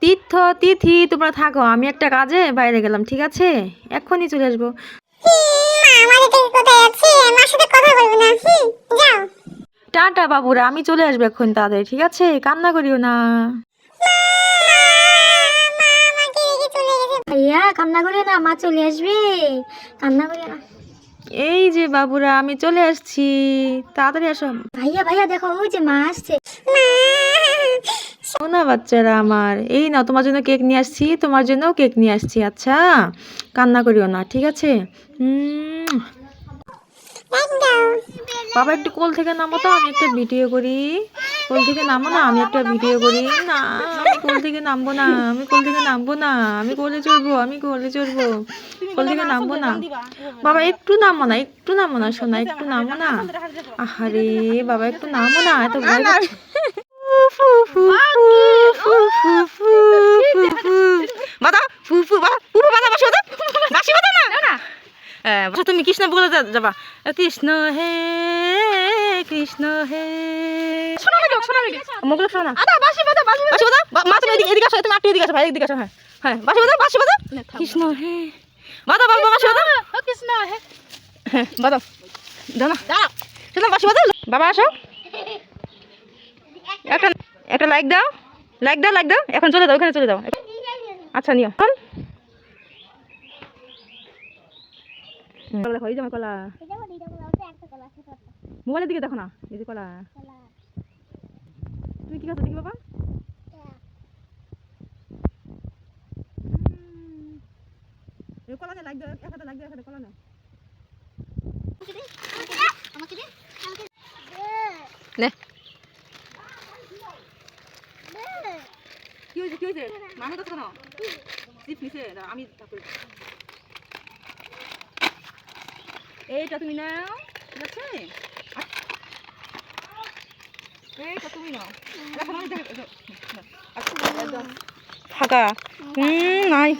তীর্থ তিথি তোমরা থাকো, আমি একটা কাজে বাইরে গেলাম, ঠিক আছে? এক্ষুনি চলে আসবো। টাটা বাবুরা, আমি চলে আসবো এখন তাদের, ঠিক আছে? কান্না করিও না। ভাইয়া কান্না করে না, মা চলে আসবে, কান্না করে না। এই যে বাবুরা, আমি চলে আসছি, তাড়াতাড়ি আসো। ভাইয়া ভাইয়া দেখো ওই যে মা আসছে। শোনা বাচ্চারা আমার, এই নাও তোমার জন্য কেক নিয়ে আসছি, তোমার জন্য কেক নিয়ে আসছি, আচ্ছা? কান্না করিও না, ঠিক আছে? বাবা একটু কোল থেকে নামো তো, আমি একটা ভিডিও করি। কোল থেকে নামো না, আমি একটা ভিডিও করি। না, আমি কোল থেকে নামবো না, আমি কোল থেকে নামবো না, আমি কোলে চড়বো, আমি কোলে চড়বো, কোল থেকে নামবো না। বাবা একটু নামো না, একটু নামো না সোনা, একটু নামো না। আহারে বাবা, একটু নামো না, এত ভয় পাচ্ছি। বাদা ফুফু বা ফুফু বাদা বাসি বাদা বাসি বাদা না। তুমি কৃষ্ণ বলে যাবা, কৃষ্ণ হে কৃষ্ণ হে। শোনা লাগে মুখ শোনা। আদা বাসি বাদা বাসি বাদা। মা তুমি এদিকে আসো, তুমি একটু এদিকে আসো, ভাই এদিকে আসো। হ্যাঁ হ্যাঁ, বাসি বাদা কৃষ্ণ হে বাদা বাবা বাসি বাদা কৃষ্ণ হে। হ্যাঁ বাদা দাও না, শোনা বাসি বাদা। বাবা আসো, একটা লাইক দাও, লাইক দাও। এখন চলে যাও, ওখানে চলে যাও। আচ্ছা নিও। দেখো এই যে আমার কলা, মোবাইলের দিকে দেখো না, এই যে কলা। তুমি কি খাচ্ছ দেখি বাবা? কলা লাইক দাও, এক হাতে লাইক দাও, এক হাতে কলা নাও। নে কি হয়েছে মানুষ তো কেন চিপ নিছে, আমি এইটা তুমি নাও, ঠিক আছে? এইটা তুমি নাও, ফাঁকা নাই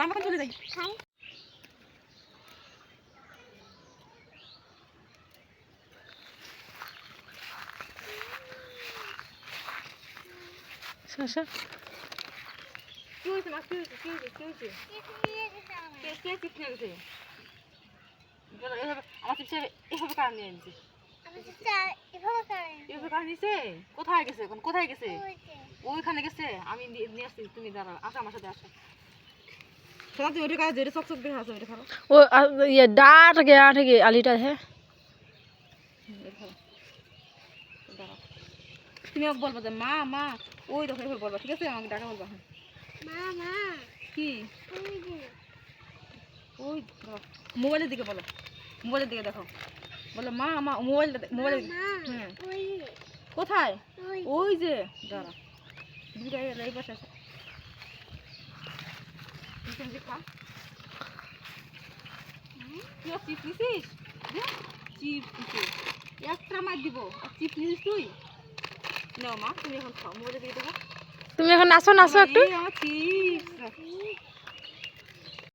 আমার চলে যাই। কি হয়েছে মা, কি হয়েছে? আমার চিপসে এভাবে কারণ নিয়ে নিচ্ছে, কোথায় গেছে এখন, কোথায় গেছে? ওইখানে গেছে, আমি নিয়ে আসছি, তুমি দাঁড়া, আসো আমার সাথে আসো। वो ये डाट के आलीटा है। তুমি বলবো যে মা মা, ওই দেখো এভাবে বলবা, ঠিক আছে? আমাকে ডাকা বলবা। কি ওই মোবাইলের দিকে বলো, মোবাইলের দিকে দেখো, বলো মা মা, মোবাইল কোথায়? ওই যে দাঁড়া, দুটা এই পাশে আছে। খা, চিপ নিছিস? চিপ নিছিস, একটা মার দিব, আর চিপ নিছিস তুই? নাও মা, তুমি এখন খাও, মোবাইলের দিকে দেখো। তুমি এখন নাচো একটু। আমার চিপস